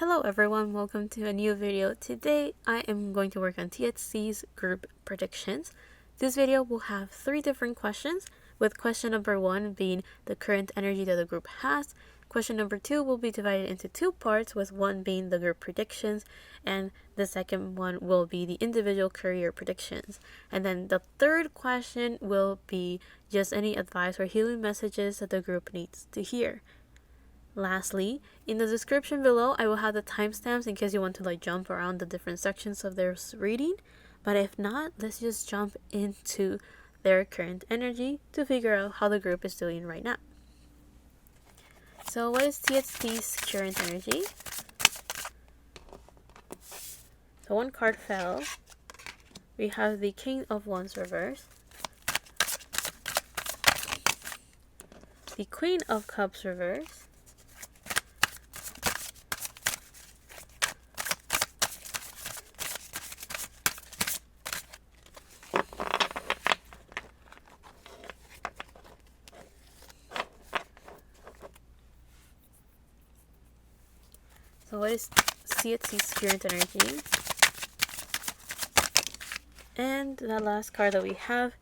Hello everyone, welcome to a new video. Today I am going to work on TXT's group predictions. This video will have 3 different questions, with question number 1 being the current energy that the group has. Question number 2 will be divided into 2 parts, with one being the group predictions and the second one will be the individual career predictions. And then the third question will be just any advice or healing messages that the group needs to hear. Lastly, in the description below, I will have the timestamps in case you want to jump around the different sections of their reading. But if not, let's just jump into their current energy to figure out how the group is doing right now. So what is TXT's current energy? So one card fell. We have the King of Wands reverse, the Queen of Cups reverse, so what is TXT's current energy? And the last card that we have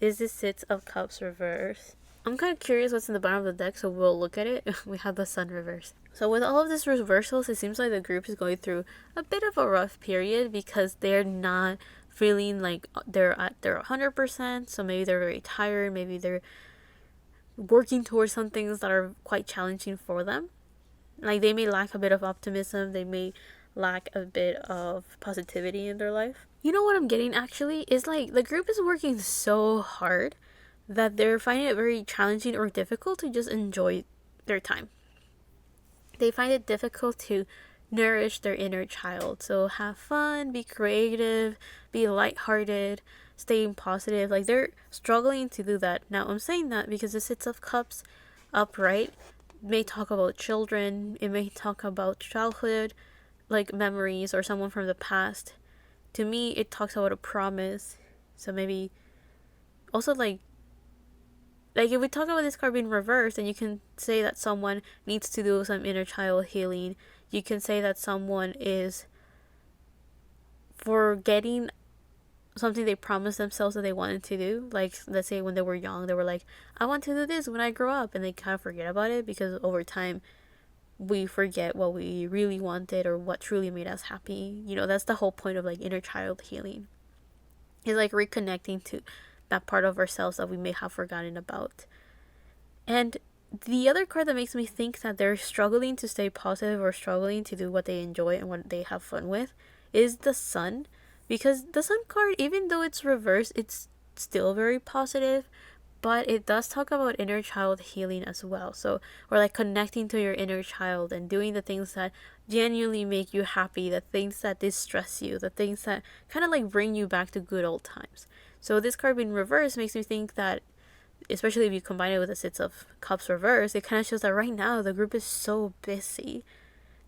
is the Six of Cups reverse. I'm kind of curious what's in the bottom of the deck, so we'll look at it. We have the Sun reverse. So with all of these reversals, it seems like the group is going through a bit of a rough period because they're not feeling like they're at their 100%. So maybe they're very tired. Maybe they're working towards some things that are quite challenging for them. Like they may lack a bit of optimism. They may lack a bit of positivity in their life. You know what I'm getting actually is like the group is working so hard that they're finding it very challenging or difficult to just enjoy their time. They find it difficult to nourish their inner child. So have fun, be creative, be lighthearted, staying positive. Like they're struggling to do that. Now I'm saying that because the Six of Cups upright may talk about children. It may talk about childhood, like memories or someone from the past. To me, it talks about a promise. So maybe also like if we talk about this card being reversed, then you can say that someone needs to do some inner child healing. You can say that someone is forgetting something they promised themselves that they wanted to do. Like, let's say when they were young, they were like, I want to do this when I grow up. And they kind of forget about it because over time, we forget what we really wanted or what truly made us happy. You know, that's the whole point of like inner child healing. It's like reconnecting to that part of ourselves that we may have forgotten about. And the other card that makes me think that they're struggling to stay positive or struggling to do what they enjoy and what they have fun with is the Sun. Because the Sun card, even though it's reversed, it's still very positive, but it does talk about inner child healing as well. So, or like connecting to your inner child and doing the things that genuinely make you happy, the things that distress you, the things that kind of like bring you back to good old times. So this card being reversed makes me think that, especially if you combine it with the Six of Cups reversed, it kind of shows that right now the group is so busy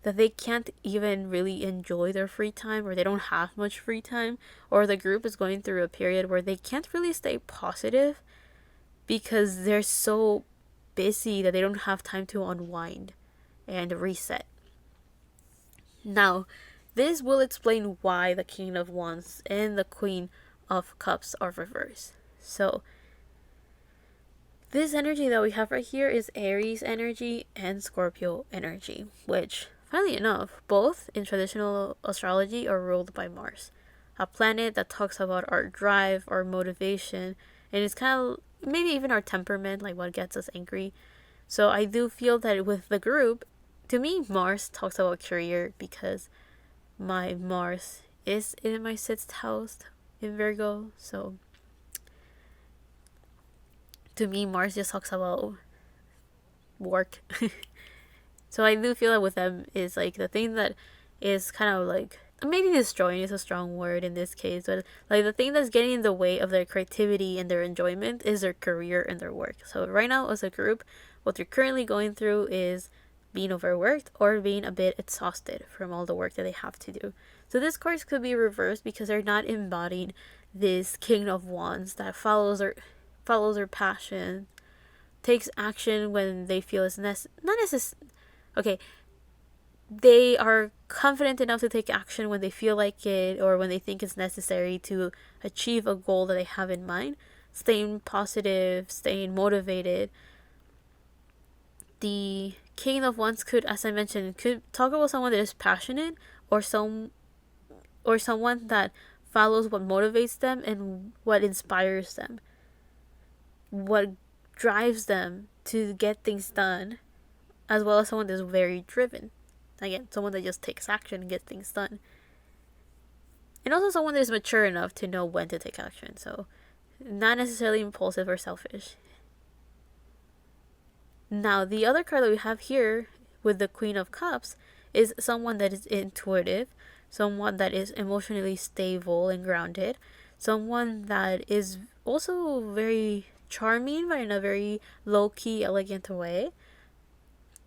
that they can't even really enjoy their free time, or they don't have much free time, or the group is going through a period where they can't really stay positive because they're so busy that they don't have time to unwind and reset. Now, this will explain why the King of Wands and the Queen of Cups are reversed. So, this energy that we have right here is Aries energy and Scorpio energy, which, funnily enough, both in traditional astrology are ruled by Mars, a planet that talks about our drive, our motivation, and it's kind of maybe even our temperament, like what gets us angry. So I do feel that with the group, to me, Mars talks about career because my Mars is in my 6th house in Virgo. So to me, Mars just talks about work. So I do feel that with them is like the thing that is kind of like, maybe destroying is a strong word in this case, but like the thing that's getting in the way of their creativity and their enjoyment is their career and their work. So right now as a group, what they're currently going through is being overworked or being a bit exhausted from all the work that they have to do. So this card could be reversed because they're not embodying this King of Wands that follows their passion, takes action when they feel it's not necessary. Okay, they are confident enough to take action when they feel like it or when they think it's necessary to achieve a goal that they have in mind. Staying positive, staying motivated. The King of Wands could, as I mentioned, could talk about someone that is passionate or someone that follows what motivates them and what inspires them, what drives them to get things done, as well as someone that's very driven. Again, someone that just takes action and gets things done. And also someone that is mature enough to know when to take action. So, not necessarily impulsive or selfish. Now, the other card that we have here with the Queen of Cups is someone that is intuitive, someone that is emotionally stable and grounded, someone that is also very charming but in a very low-key, elegant way.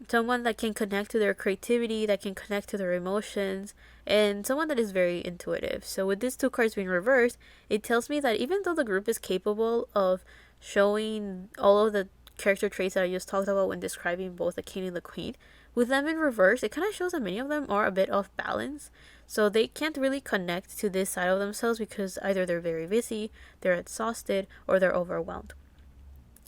Someone that can connect to their creativity, that can connect to their emotions, and someone that is very intuitive. So with these two cards being reversed, it tells me that even though the group is capable of showing all of the character traits that I just talked about when describing both the king and the queen, with them in reverse, it kind of shows that many of them are a bit off balance. So they can't really connect to this side of themselves because either they're very busy, they're exhausted, or they're overwhelmed.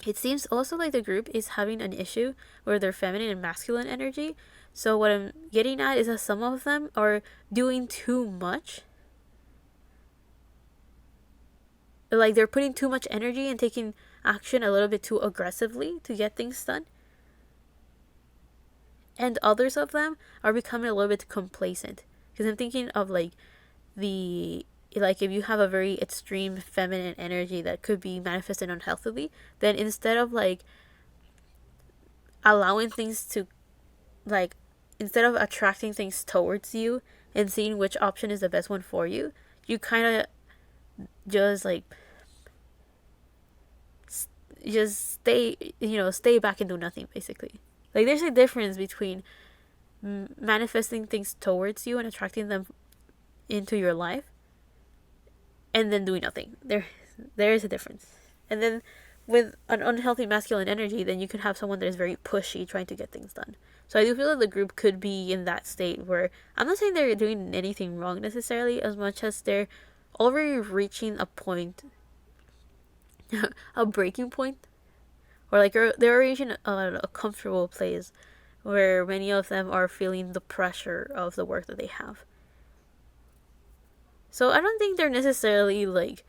It seems also like the group is having an issue with their feminine and masculine energy. So what I'm getting at is that some of them are doing too much. Like they're putting too much energy and taking action a little bit too aggressively to get things done. And others of them are becoming a little bit complacent. Because I'm thinking of like if you have a very extreme feminine energy that could be manifested unhealthily, then instead of like allowing things to like instead of attracting things towards you and seeing which option is the best one for you, you kind of just like just stay back and do nothing basically. Like there's a difference between manifesting things towards you and attracting them into your life and then doing nothing. There is a difference. And then with an unhealthy masculine energy, then you can have someone that is very pushy trying to get things done. So I do feel that the group could be in that state where I'm not saying they're doing anything wrong necessarily, as much as they're already reaching a point, a breaking point, or like they're reaching a comfortable place where many of them are feeling the pressure of the work that they have. So I don't think they're necessarily like,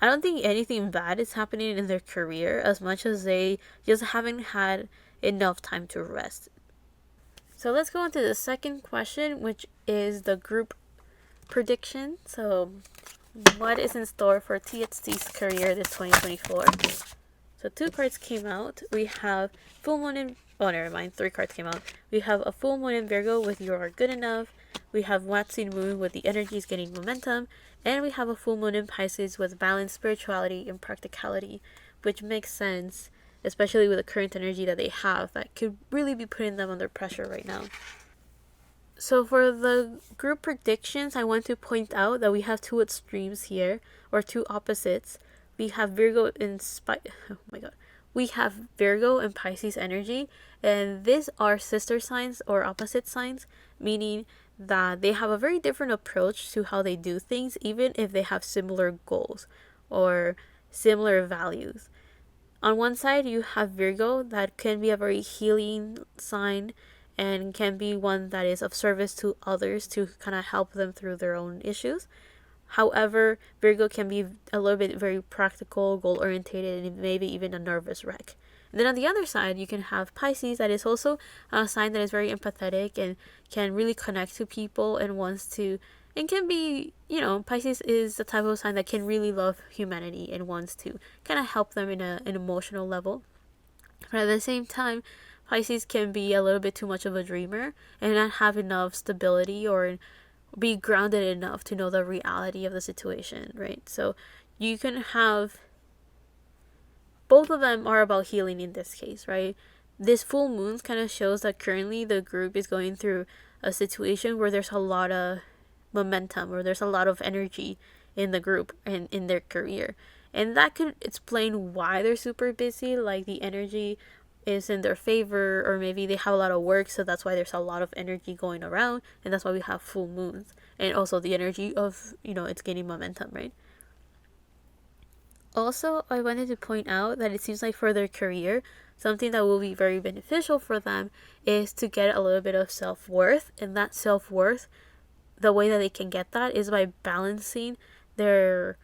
I don't think anything bad is happening in their career as much as they just haven't had enough time to rest. So let's go into the second question, which is the group prediction. So what is in store for TXT's career this 2024? So 2 cards came out. We have full moon in, oh never mind, 3 cards came out. We have a full moon in Virgo with You Are Good Enough. We have waxing moon with the energies getting momentum. And we have a full moon in Pisces with balance, spirituality, and practicality, which makes sense, especially with the current energy that they have that could really be putting them under pressure right now. So for the group predictions, I want to point out that we have 2 extremes here, or 2 opposites. We have Virgo and we have Virgo and Pisces energy, and these are sister signs or opposite signs, meaning that they have a very different approach to how they do things, even if they have similar goals or similar values. On one side, you have Virgo, that can be a very healing sign and can be one that is of service to others to kind of help them through their own issues. However, Virgo can be a little bit very practical, goal-oriented, and maybe even a nervous wreck. And then on the other side, you can have Pisces, that is also a sign that is very empathetic and can really connect to people and wants to, and can be, Pisces is the type of sign that can really love humanity and wants to kind of help them in an emotional level. But at the same time, Pisces can be a little bit too much of a dreamer and not have enough stability or be grounded enough to know the reality of the situation, right? So you can have, both of them are about healing in this case, right? This full moon kind of shows that currently the group is going through a situation where there's a lot of momentum, or there's a lot of energy in the group and in their career. And that could explain why they're super busy, like the energy is in their favor, or maybe they have a lot of work, so that's why there's a lot of energy going around, and that's why we have full moons. And also the energy of, it's gaining momentum, right? Also, I wanted to point out that it seems like for their career, something that will be very beneficial for them is to get a little bit of self-worth. And that self-worth, the way that they can get that is by balancing their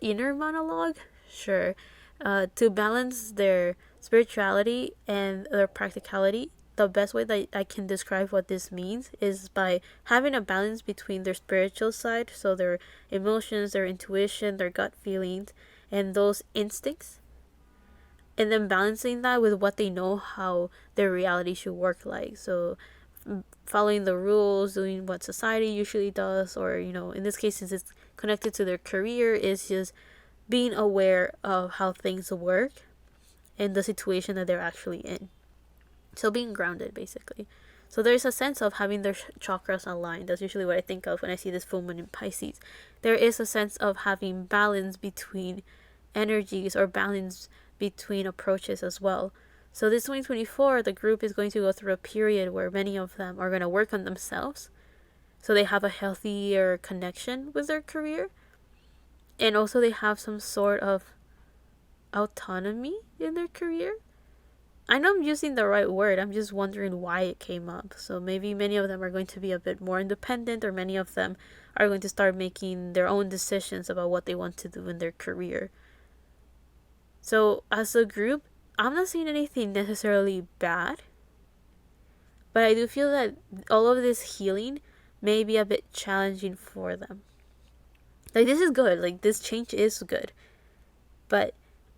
inner monologue, sure, to balance their spirituality and their practicality. The best way that I can describe what this means is by having a balance between their spiritual side, so their emotions, their intuition, their gut feelings, and those instincts, and then balancing that with what they know how their reality should work like. So following the rules, doing what society usually does, or in this case, since it's connected to their career, is just being aware of how things work and the situation that they're actually in. So being grounded, basically. So there's a sense of having their chakras aligned. That's usually what I think of when I see this full moon in Pisces. There is a sense of having balance between energies, or balance between approaches as well. So this 2024, the group is going to go through a period where many of them are going to work on themselves, so they have a healthier connection with their career, and also they have some sort of autonomy in their career. I know I'm using the right word, I'm just wondering why it came up. So maybe many of them are going to be a bit more independent, or many of them are going to start making their own decisions about what they want to do in their career. So as a group, I'm not seeing anything necessarily bad, but I do feel that all of this healing may be a bit challenging for them. Like, this is good, like this change is good, but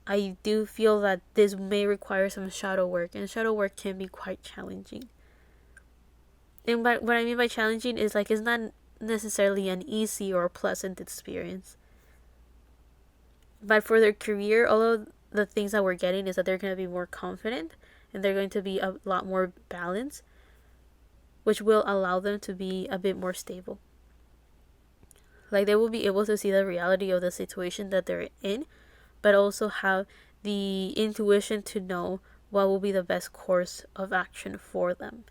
I do feel that this may require some shadow work, and shadow work can be quite challenging. And what I mean by challenging is like, it's not necessarily an easy or pleasant experience. But for their career, all of the things that we're getting is that they're going to be more confident, and they're going to be a lot more balanced, which will allow them to be a bit more stable. Like, they will be able to see the reality of the situation that they're in, but also have the intuition to know what will be the best course of action for them.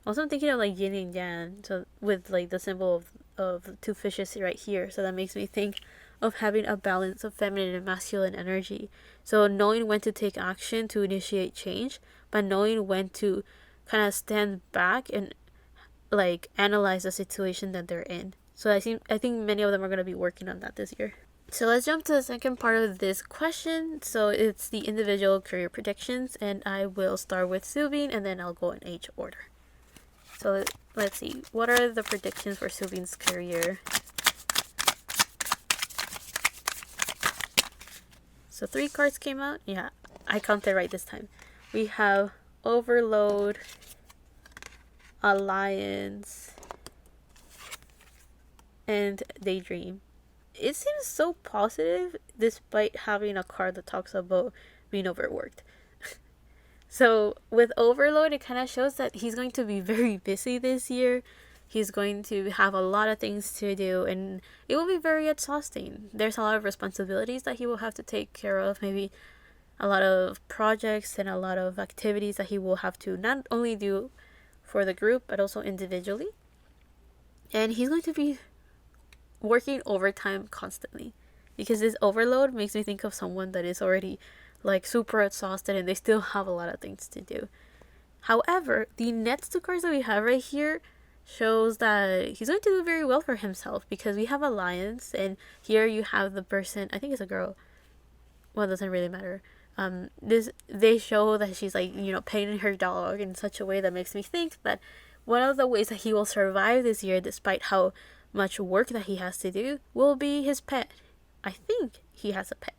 Also, I'm thinking of like yin and yang, so with like the symbol of two fishes right here. So that makes me think of having a balance of feminine and masculine energy. So knowing when to take action to initiate change, but knowing when to kind of stand back and like analyze the situation that they're in. So I think many of them are going to be working on that this year. So let's jump to the second part of this question. So it's the individual career predictions, and I will start with Subin, and then I'll go in age order. So let's see, what are the predictions for Subin's career? So 3 cards came out. Yeah, I counted right this time. We have Overload, Alliance, and Daydream. It seems so positive despite having a card that talks about being overworked. So with Overload, it kind of shows that he's going to be very busy this year. He's going to have a lot of things to do, and it will be very exhausting. There's a lot of responsibilities that he will have to take care of, maybe a lot of projects and a lot of activities that he will have to not only do for the group, but also individually. And he's going to be working overtime constantly, because this overload makes me think of someone that is already like super exhausted and they still have a lot of things to do. However, the next 2 cards that we have right here shows that he's going to do very well for himself, because we have Alliance, and here you have the person, I think it's a girl, well, it doesn't really matter. They show that she's like, petting her dog in such a way that makes me think that one of the ways that he will survive this year, despite how much work that he has to do, will be his pet. I think he has a pet.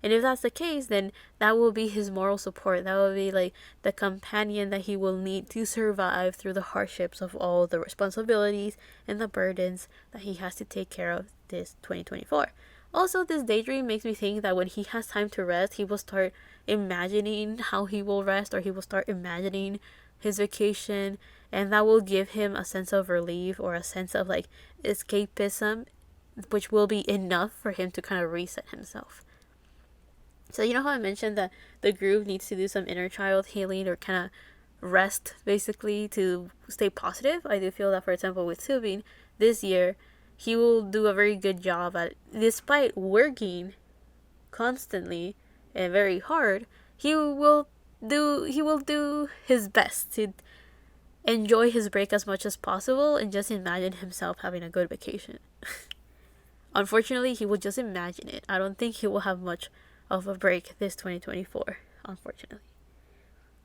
And if that's the case, then that will be his moral support. That will be like the companion that he will need to survive through the hardships of all the responsibilities and the burdens that he has to take care of this 2024. Also, this Daydream makes me think that when he has time to rest, he will start imagining how he will rest, or he will start imagining his vacation, and that will give him a sense of relief, or a sense of like escapism, which will be enough for him to kind of reset himself. So you know how I mentioned that the group needs to do some inner child healing or kind of rest basically to stay positive. I do feel that, for example, with Subin this year, he will do a very good job at, despite working constantly and very hard, he will do his best to enjoy his break as much as possible and just imagine himself having a good vacation. Unfortunately, he will just imagine it. I don't think he will have much of a break this 2024, unfortunately.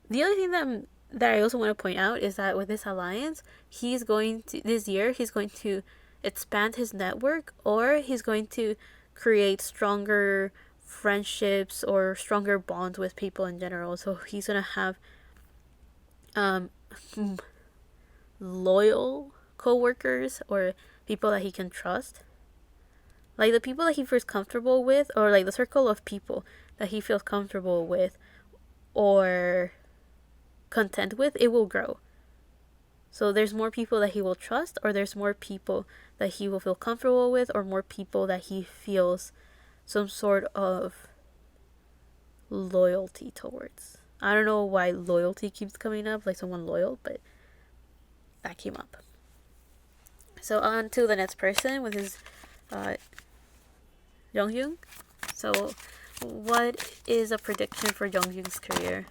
The other thing that I also want to point out is that with this alliance, he's going to this year he's going to expand his network, or he's going to create stronger friendships or stronger bonds with people in general. So he's gonna have um loyal co-workers or people that he can trust, like the people that he feels comfortable with, or like the circle of people that he feels comfortable with or content with, it will grow. So there's more people that he will trust, or there's more people that he will feel comfortable with, or more people that he feels some sort of loyalty towards. I don't know why loyalty keeps coming up, like someone loyal, but that came up. So on to the next person with his Jonghyun. So what is a prediction for Jonghyun's career?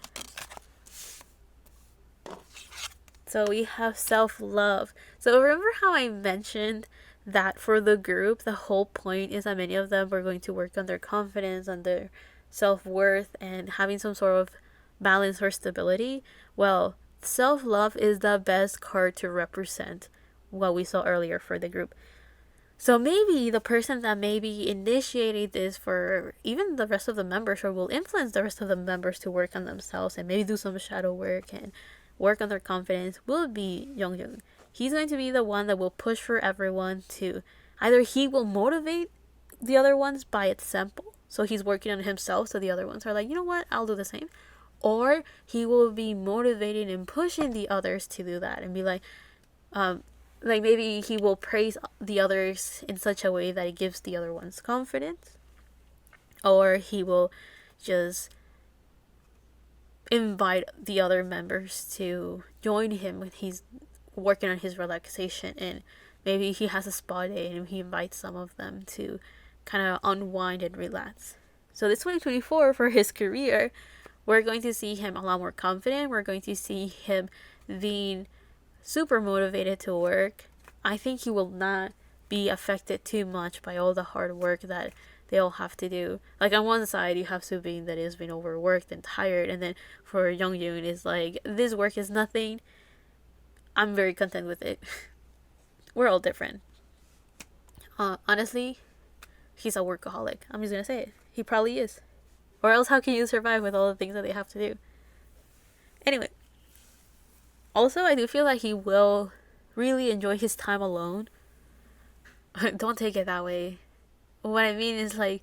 So we have self-love. So remember how I mentioned that for the group, the whole point is that many of them are going to work on their confidence, on their self-worth, and having some sort of balance or stability? Well, self-love is the best card to represent what we saw earlier for the group. So maybe the person that may be initiating this for even the rest of the members, or will influence the rest of the members to work on themselves and maybe do some shadow work and work on their confidence, will be Jonghyun. He's going to be the one that will push for everyone to either he will motivate the other ones by example. So he's working on himself, so the other ones are like, you know what, I'll do the same. Or he will be motivating and pushing the others to do that and be like maybe he will praise the others in such a way that it gives the other ones confidence. Or he will just invite the other members to join him when he's working on his relaxation, and maybe he has a spa day and he invites some of them to kind of unwind and relax. So this 2024 for his career, we're going to see him a lot more confident. We're going to see him being super motivated to work. I think he will not be affected too much by all the hard work that they all have to do. Like on one side you have Subin that is being overworked and tired, and then for Jonghyun is like, this work is nothing. I'm very content with it. We're all different. Honestly, he's a workaholic. I'm just gonna say it. He probably is. Or else how can you survive with all the things that they have to do? Anyway. Also, I do feel like he will really enjoy his time alone. Don't take it that way. What I mean is, like,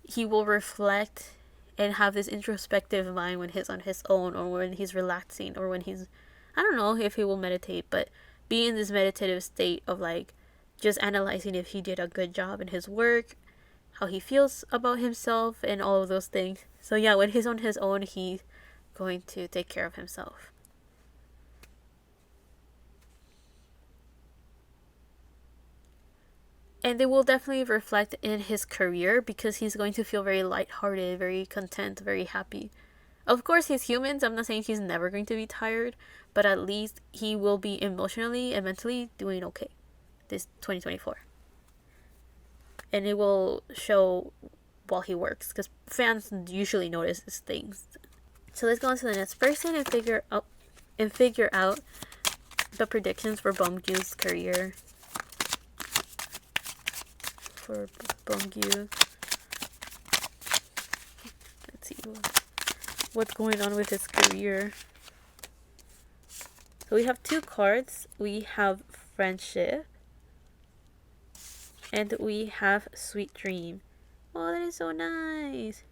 he will reflect and have this introspective mind when he's on his own, or when he's relaxing, or when he's, I don't know if he will meditate, but be in this meditative state of like just analyzing if he did a good job in his work, how he feels about himself, and all of those things. So yeah, when he's on his own, he's going to take care of himself. And it will definitely reflect in his career, because he's going to feel very lighthearted, very content, very happy. Of course, he's human, so I'm not saying he's never going to be tired, but at least he will be emotionally and mentally doing okay this 2024. And it will show while he works, because fans usually notice these things. So let's go on to the next person and figure out the predictions for Beomgyu's career. For Beomgyu, let's see what's going on with his career. So we have two cards. We have friendship, and we have sweet dream. Oh, that is so nice.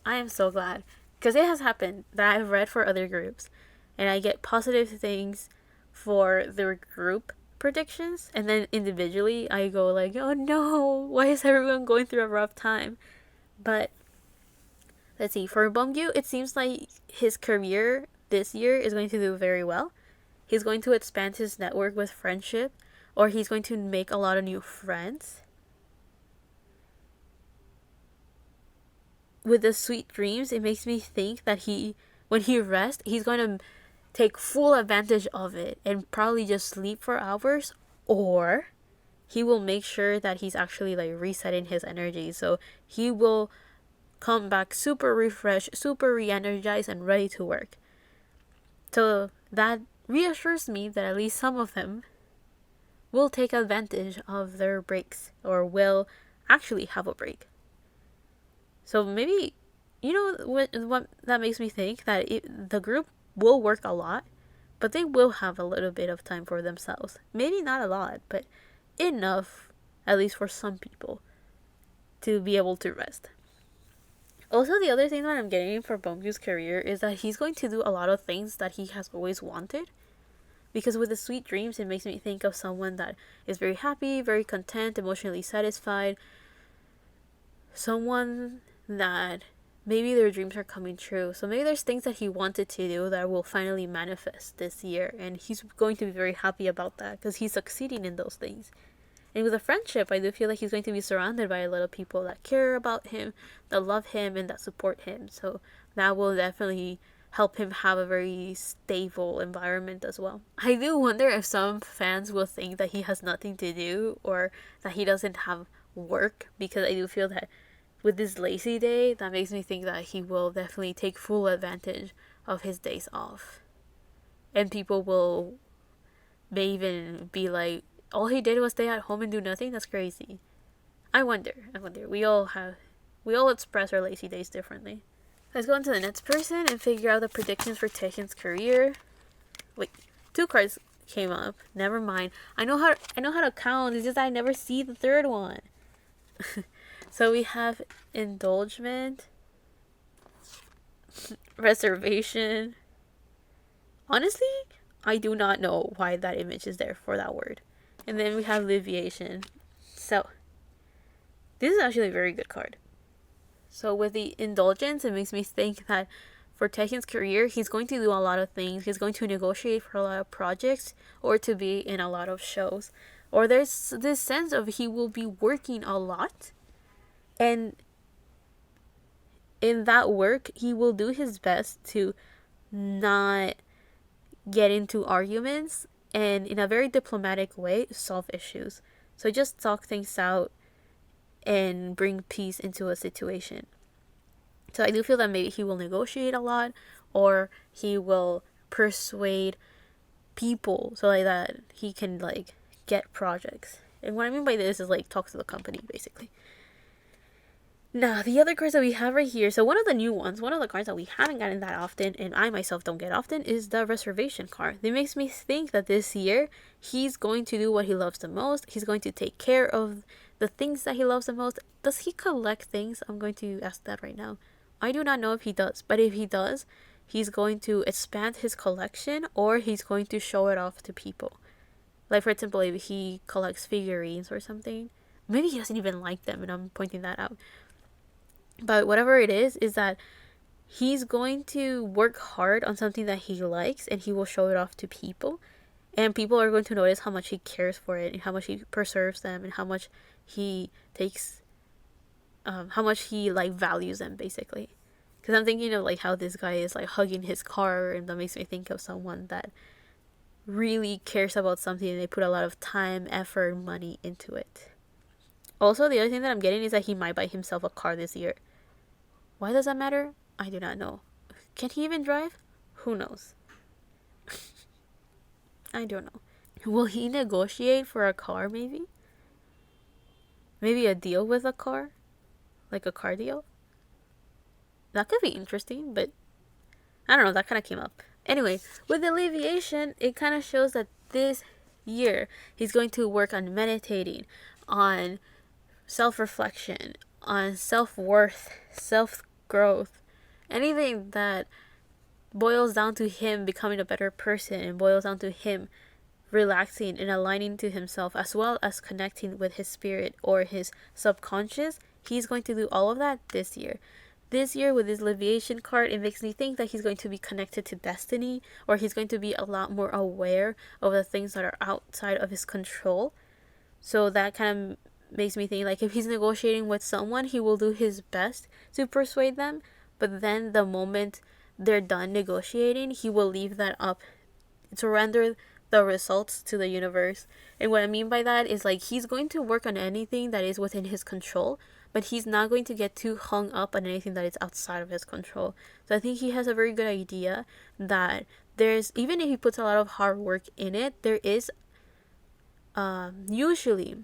I am so glad, because it has happened that I've read for other groups and I get positive things for their group predictions, and then individually I go like, oh no, why is everyone going through a rough time? But let's see, for Bongyu, it seems like his career this year is going to do very well. He's going to expand his network with friendship, or he's going to make a lot of new friends. With the sweet dreams, it makes me think that when he rests, he's going to take full advantage of it and probably just sleep for hours, or he will make sure that he's actually like resetting his energy. So he will come back super refreshed, super re-energized, and ready to work. So that reassures me that at least some of them will take advantage of their breaks or will actually have a break. So maybe, what that makes me think that the group will work a lot, but they will have a little bit of time for themselves. Maybe not a lot, but enough, at least for some people, to be able to rest. Also, the other thing that I'm getting for Bongkyu's career is that he's going to do a lot of things that he has always wanted. Because with the sweet dreams, it makes me think of someone that is very happy, very content, emotionally satisfied. Someone that maybe their dreams are coming true. So maybe there's things that he wanted to do that will finally manifest this year. And he's going to be very happy about that because he's succeeding in those things. And with a friendship, I do feel like he's going to be surrounded by a lot of people that care about him, that love him, and that support him. So that will definitely help him have a very stable environment as well. I do wonder if some fans will think that he has nothing to do or that he doesn't have work, because I do feel that with this lazy day, that makes me think that he will definitely take full advantage of his days off. And people will may even be like, all he did was stay at home and do nothing? That's crazy. I wonder. We all express our lazy days differently. Let's go on to the next person and figure out the predictions for Taehyun's career. Wait, 2 cards came up. Never mind. I know how to count. It's just I never see the third one. So we have indulgement, reservation. Honestly, I do not know why that image is there for that word. And then we have alleviation. So this is actually a very good card. So with the indulgence, it makes me think that for Taehyun's career, he's going to do a lot of things. He's going to negotiate for a lot of projects or to be in a lot of shows. Or there's this sense of he will be working a lot. And in that work, he will do his best to not get into arguments and in a very diplomatic way solve issues. So just talk things out and bring peace into a situation. So I do feel that maybe he will negotiate a lot, or he will persuade people so like that he can like get projects. And what I mean by this is like talk to the company basically. Now, the other cards that we have right here, so one of the new ones, one of the cards that we haven't gotten that often, and I myself don't get often, is the reservation card. It makes me think that this year, he's going to do what he loves the most. He's going to take care of the things that he loves the most. Does he collect things? I'm going to ask that right now. I do not know if he does, but if he does, he's going to expand his collection, or he's going to show it off to people. Like, for example, if he collects figurines or something, maybe he doesn't even like them, and I'm pointing that out. But whatever it is that he's going to work hard on something that he likes, and he will show it off to people. And people are going to notice how much he cares for it, and how much he preserves them, and how much he takes, how much he like values them basically. Because I'm thinking of like how this guy is like hugging his car, and that makes me think of someone that really cares about something and they put a lot of time, effort, money into it. Also, the other thing that I'm getting is that he might buy himself a car this year. Why does that matter? I do not know. Can he even drive? Who knows? I don't know. Will he negotiate for a car maybe? Maybe a deal with a car? Like a car deal? That could be interesting, but I don't know, that kind of came up. Anyway, with alleviation, it kind of shows that this year he's going to work on meditating, on self-reflection, on self-worth, self-growth, anything that boils down to him becoming a better person and boils down to him relaxing and aligning to himself, as well as connecting with his spirit or his subconscious. he's going to do all of that this year. This year with his Leviation card, it makes me think that he's going to be connected to destiny, or he's going to be a lot more aware of the things that are outside of his control. So that kind of makes me think, like, if he's negotiating with someone, he will do his best to persuade them, but then the moment they're done negotiating, he will leave that up, surrender the results to the universe. And what I mean by that is, like, he's going to work on anything that is within his control, but he's not going to get too hung up on anything that is outside of his control. So I think he has a very good idea that there's, even if he puts a lot of hard work in it, there is usually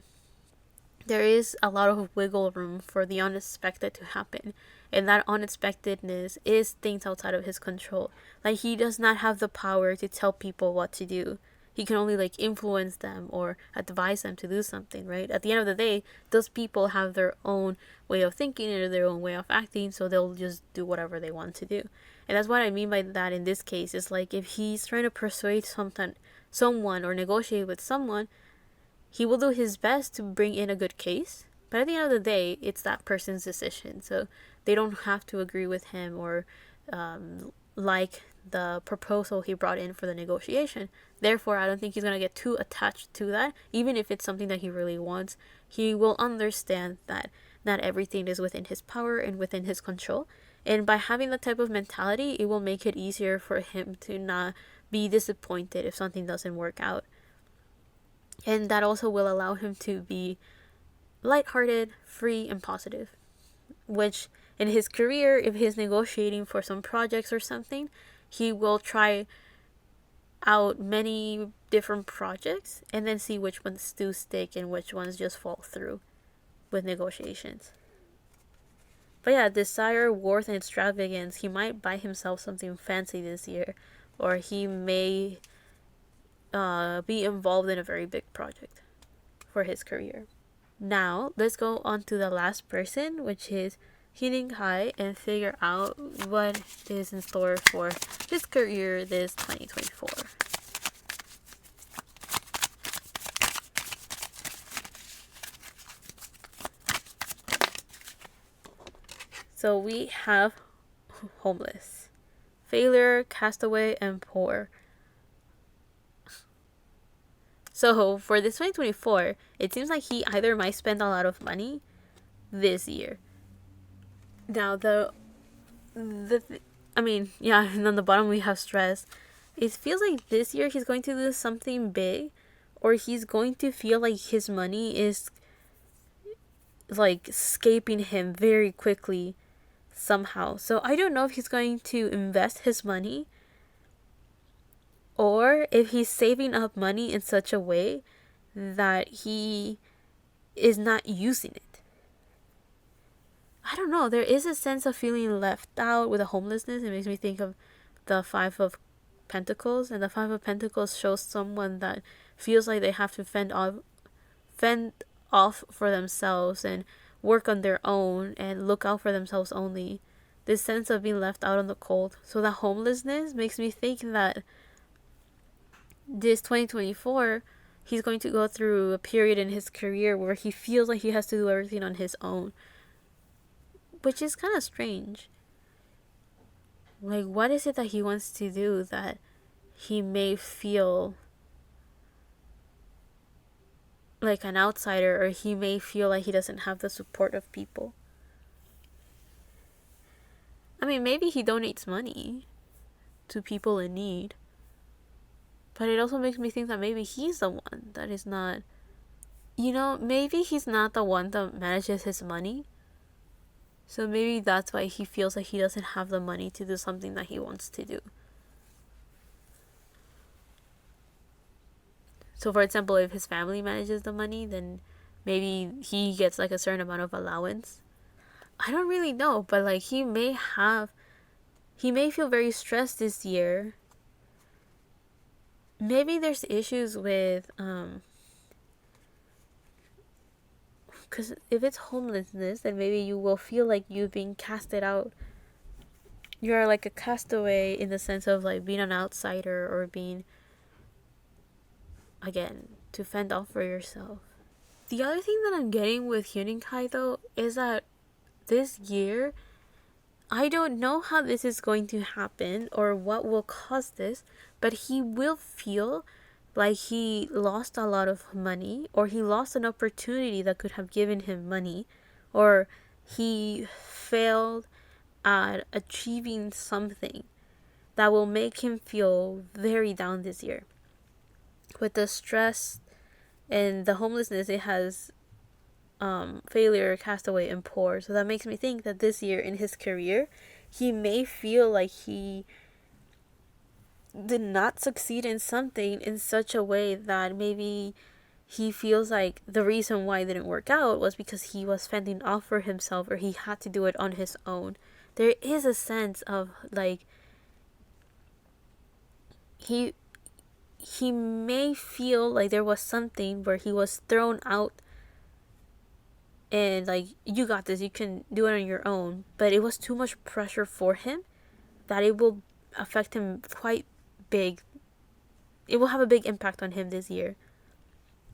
there is a lot of wiggle room for the unexpected to happen. And that unexpectedness is things outside of his control. Like, he does not have the power to tell people what to do. He can only, like, influence them or advise them to do something, right? At the end of the day, those people have their own way of thinking and their own way of acting, so they'll just do whatever they want to do. And that's what I mean by that in this case. Is like, if he's trying to persuade someone or negotiate with someone, he will do his best to bring in a good case, but at the end of the day, it's that person's decision. So they don't have to agree with him or like the proposal he brought in for the negotiation. Therefore, I don't think he's going to get too attached to that. Even if it's something that he really wants, he will understand that not everything is within his power and within his control. And by having that type of mentality, it will make it easier for him to not be disappointed if something doesn't work out. And that also will allow him to be lighthearted, free, and positive. Which, in his career, if he's negotiating for some projects or something, he will try out many different projects and then see which ones do stick and which ones just fall through with negotiations. But yeah, desire, worth, and extravagance, he might buy himself something fancy this year, or he may be involved in a very big project for his career. Now, let's go on to the last person, which is Hyun Kai, and figure out what is in store for his career this 2024. So we have homeless, failure, castaway, and poor. So for this 2024, it seems like he either might spend a lot of money this year. Now and on the bottom we have stress. It feels like this year he's going to do something big, or he's going to feel like his money is like escaping him very quickly somehow. So I don't know if he's going to invest his money, or if he's saving up money in such a way that he is not using it. I don't know. There is a sense of feeling left out with the homelessness. It makes me think of the Five of Pentacles. And the Five of Pentacles shows someone that feels like they have to fend off for themselves and work on their own and look out for themselves only. This sense of being left out in the cold. So the homelessness makes me think that this 2024, he's going to go through a period in his career where he feels like he has to do everything on his own, which is kind of strange. Like, what is it that he wants to do that he may feel like an outsider, or he may feel like he doesn't have the support of people? I mean, maybe he donates money to people in need. But it also makes me think that maybe he's the one that is not, maybe he's not the one that manages his money. So maybe that's why he feels like he doesn't have the money to do something that he wants to do. So for example, if his family manages the money, then maybe he gets like a certain amount of allowance. I don't really know, but like he may feel very stressed this year. Maybe there's issues with because if it's homelessness, then maybe you will feel like you've been casted out. You're like a castaway in the sense of like being an outsider, or being, again, to fend off for yourself. The other thing that I'm getting with Hyun Kai though is that this year, I don't know how this is going to happen or what will cause this, but he will feel like he lost a lot of money, or he lost an opportunity that could have given him money, or he failed at achieving something that will make him feel very down this year. With the stress and the homelessness, it has failure, castaway, and poor. So that makes me think that this year in his career, he may feel like he did not succeed in something in such a way that maybe he feels like the reason why it didn't work out was because he was fending off for himself, or he had to do it on his own. There is a sense of like he may feel like there was something where he was thrown out and like, you got this, you can do it on your own, but it was too much pressure for him that it will affect him quite big. It will have a big impact on him this year.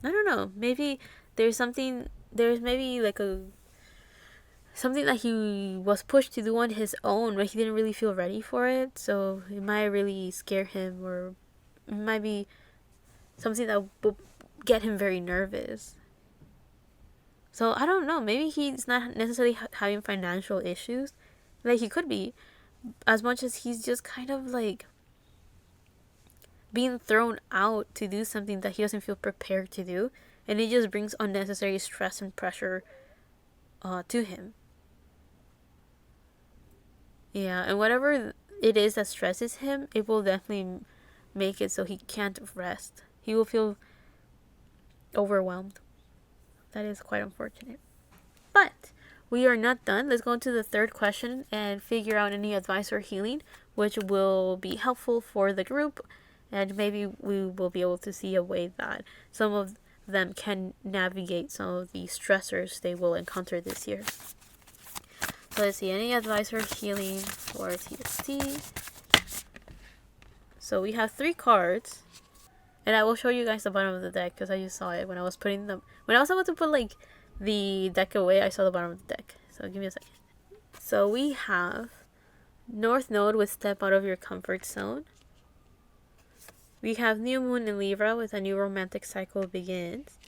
I don't know, maybe there's maybe like a something that he was pushed to do on his own, but he didn't really feel ready for it, so it might really scare him, or it might be something that will get him very nervous. So I don't know, maybe he's not necessarily having financial issues, like he could be, as much as he's just kind of like being thrown out to do something that he doesn't feel prepared to do, and it just brings unnecessary stress and pressure to him. Yeah, and whatever it is that stresses him, it will definitely make it so he can't rest. He will feel overwhelmed. That is quite unfortunate. But we are not done. Let's go into the third question and figure out any advice or healing which will be helpful for the group, and maybe we will be able to see a way that some of them can navigate some of the stressors they will encounter this year. So let's see, any advice or healing for TXT. So we have 3 cards, and I will show you guys the bottom of the deck because I just saw it when I was putting them. When I was about to put like the deck away, I saw the bottom of the deck. So give me a second. So we have North Node with Step Out of Your Comfort Zone. We have New Moon in Libra with A New Romantic Cycle Begins.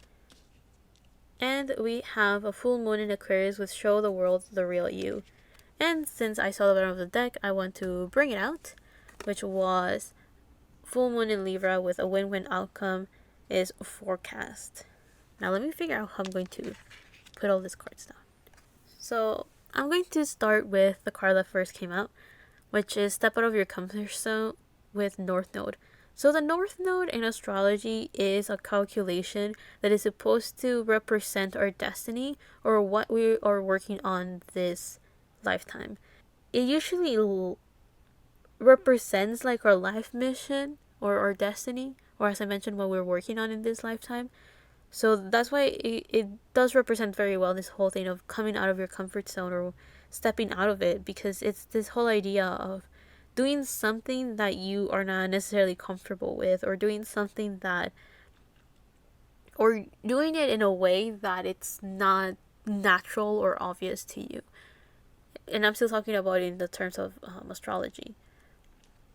And we have a Full Moon in Aquarius with Show the World the Real You. And since I saw the bottom of the deck, I want to bring it out, which was Full Moon in Libra with A Win-Win Outcome is Forecast. Now let me figure out how I'm going to put all these cards down. So I'm going to start with the card that first came out, which is Step Out of Your Comfort Zone with North Node. So the North Node in astrology is a calculation that is supposed to represent our destiny, or what we are working on this lifetime. It usually represents like our life mission or our destiny, or as I mentioned, what we're working on in this lifetime. So that's why it does represent very well this whole thing of coming out of your comfort zone or stepping out of it, because it's this whole idea of doing something that you are not necessarily comfortable with, or doing something that, or doing it in a way that it's not natural or obvious to you. And I'm still talking about it in the terms of astrology.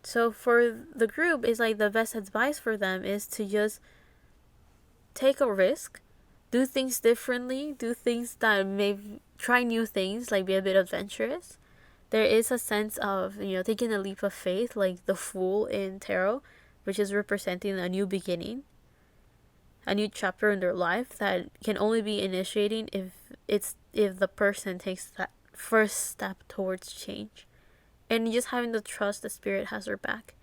So for the group, it's like the best advice for them is to just take a risk, do things differently, do things that maybe try new things, like be a bit adventurous. There is a sense of, taking a leap of faith, like the Fool in tarot, which is representing a new beginning, a new chapter in their life that can only be initiating if the person takes that first step towards change, and just having the trust the spirit has their back.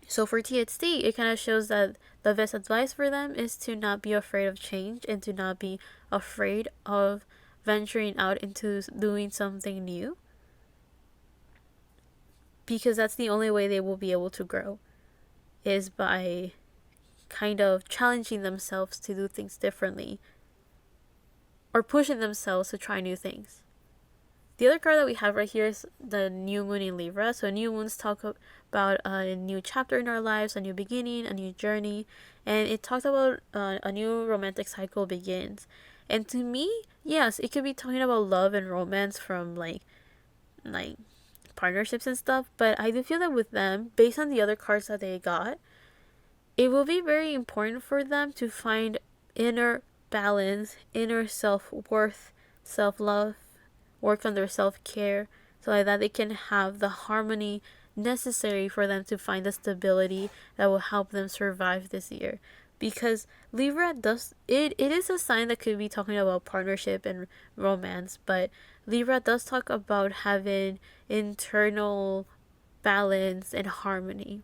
So for TXT, it kind of shows that the best advice for them is to not be afraid of change and to not be afraid of venturing out into doing something new, because that's the only way they will be able to grow, is by kind of challenging themselves to do things differently or pushing themselves to try new things. The other card that we have right here is the New Moon in Libra. So new moons talk about a new chapter in our lives, a new beginning, a new journey, and it talks about a new romantic cycle begins. And to me, yes, it could be talking about love and romance from like partnerships and stuff, but I do feel that with them, based on the other cards that they got, it will be very important for them to find inner balance, inner self-worth, self-love, work on their self-care, so like that they can have the harmony necessary for them to find the stability that will help them survive this year. Because Libra does it is a sign that could be talking about partnership and romance, but Libra does talk about having internal balance and harmony.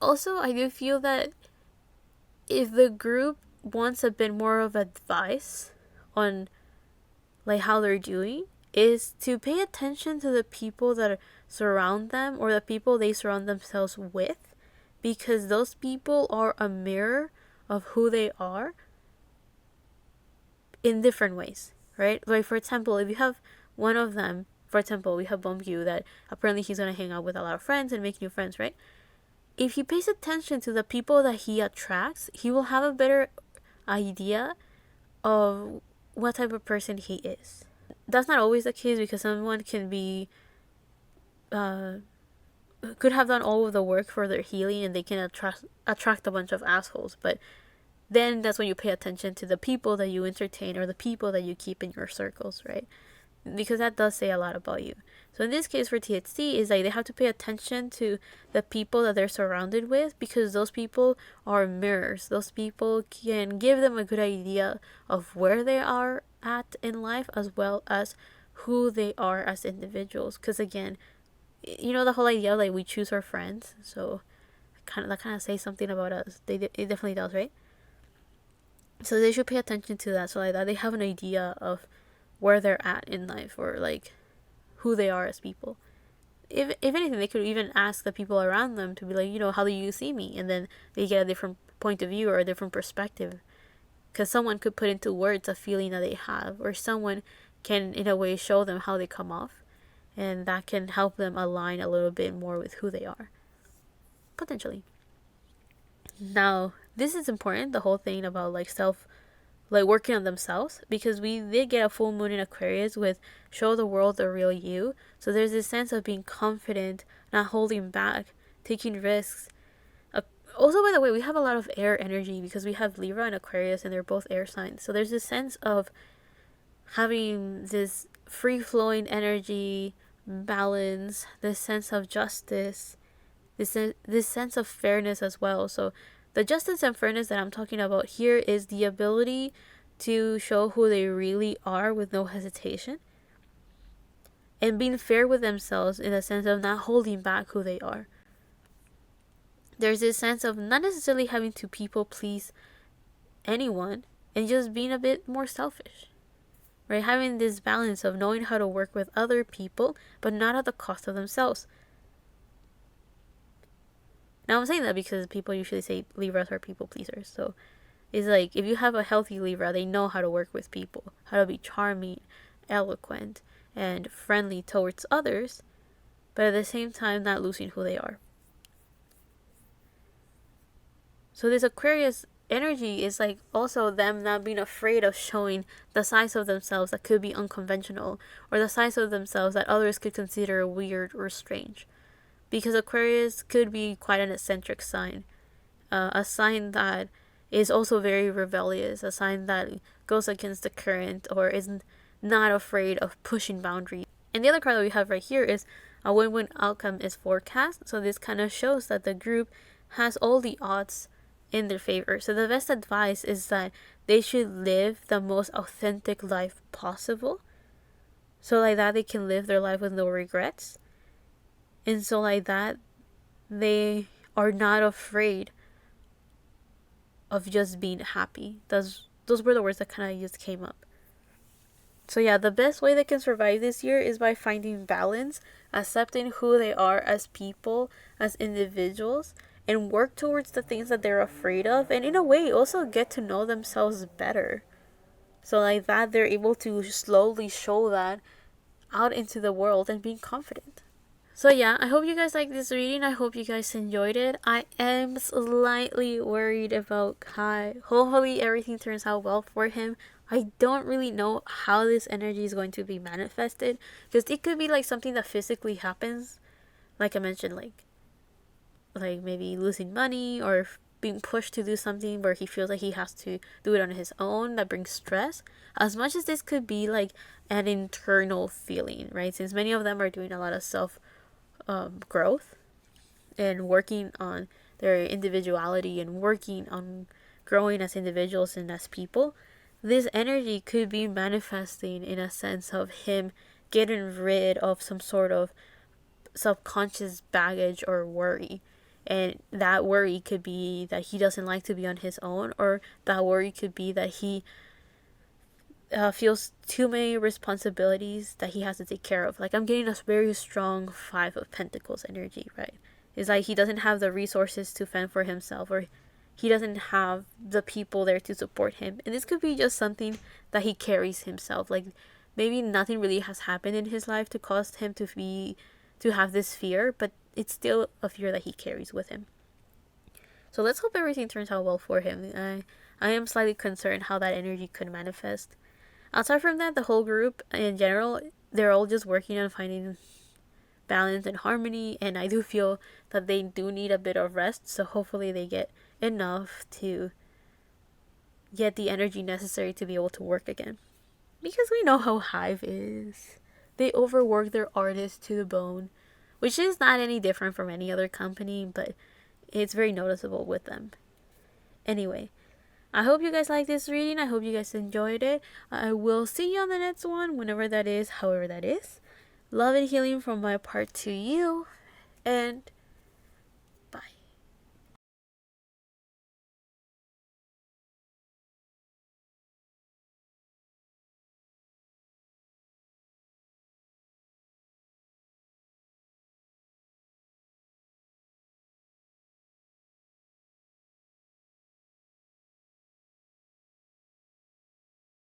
Also, I do feel that if the group wants a bit more of advice on like how they're doing, is to pay attention to the people that surround them or the people they surround themselves with, because those people are a mirror of who they are in different ways, right? Like for example, if you have one of them, for example, we have Bombyu that apparently he's gonna hang out with a lot of friends and make new friends, right? If he pays attention to the people that he attracts, he will have a better idea of what type of person he is. That's not always the case, because someone can be could have done all of the work for their healing and they can attract a bunch of assholes, but then that's when you pay attention to the people that you entertain or the people that you keep in your circles, right? Because that does say a lot about you. So in this case for TXT is like they have to pay attention to the people that they're surrounded with, because those people are mirrors. Those people can give them a good idea of where they are at in life, as well as who they are as individuals. Because again, you know, the whole idea like we choose our friends, so that kind of says something about us. It definitely does, right? So they should pay attention to that, so like that they have an idea of where they're at in life, or like who they are as people. If anything, they could even ask the people around them to be like, you know, how do you see me? And then they get a different point of view or a different perspective, because someone could put into words a feeling that they have, or someone can in a way show them how they come off, and that can help them align a little bit more with who they are, potentially. Now, this is important, the whole thing about like working on themselves, because we did get a full moon in Aquarius with show the world the real you. So there's this sense of being confident, not holding back, taking risks. Also, by the way, we have a lot of air energy because we have Libra and Aquarius, and they're both air signs. So there's this sense of having this free-flowing energy, balance, this sense of justice, this sense of fairness as well. So the justice and fairness that I'm talking about here is the ability to show who they really are with no hesitation, and being fair with themselves in the sense of not holding back who they are. There's this sense of not necessarily having to people please anyone, and just being a bit more selfish, right? Having this balance of knowing how to work with other people, but not at the cost of themselves. Now I'm saying that because people usually say Libras are people pleasers. So it's like if you have a healthy Libra, they know how to work with people, how to be charming, eloquent, and friendly towards others, but at the same time not losing who they are. So this Aquarius energy is like also them not being afraid of showing the sides of themselves that could be unconventional, or the sides of themselves that others could consider weird or strange. Because Aquarius could be quite an eccentric sign, a sign that is also very rebellious, a sign that goes against the current or is not afraid of pushing boundaries. And the other card that we have right here is a win-win outcome is forecast. So this kind of shows that the group has all the odds in their favor. So the best advice is that they should live the most authentic life possible, so like that they can live their life with no regrets. And so like that they are not afraid of just being happy. Those were the words that kind of just came up. So yeah, the best way they can survive this year is by finding balance, accepting who they are as people, as individuals, and work towards the things that they're afraid of, and in a way also get to know themselves better. So like that they're able to slowly show that out into the world and being confident. So yeah, I hope you guys like this reading. I hope you guys enjoyed it. I am slightly worried about Kai. Hopefully everything turns out well for him. I don't really know how this energy is going to be manifested, because it could be like something that physically happens, like I mentioned, like maybe losing money or being pushed to do something where he feels like he has to do it on his own, that brings stress. As much as this could be like an internal feeling, right? Since many of them are doing a lot of self growth and working on their individuality and working on growing as individuals and as people, this energy could be manifesting in a sense of him getting rid of some sort of subconscious baggage or worry. And that worry could be that he doesn't like to be on his own, or that worry could be that he feels too many responsibilities that he has to take care of. Like, I'm getting a very strong Five of Pentacles energy, right? It's like he doesn't have the resources to fend for himself, or he doesn't have the people there to support him. And this could be just something that he carries himself. Like, maybe nothing really has happened in his life to cause him to have this fear, but it's still a fear that he carries with him. So let's hope everything turns out well for him. I am slightly concerned how that energy could manifest. Aside from that, the whole group in general, they're all just working on finding balance and harmony, and I do feel that they do need a bit of rest, so hopefully they get enough to get the energy necessary to be able to work again. Because we know how Hive is. They overwork their artists to the bone, which is not any different from any other company, but it's very noticeable with them. Anyway, I hope you guys like this reading. I hope you guys enjoyed it. I will see you on the next one, whenever that is, however that is. Love and healing from my part to you, and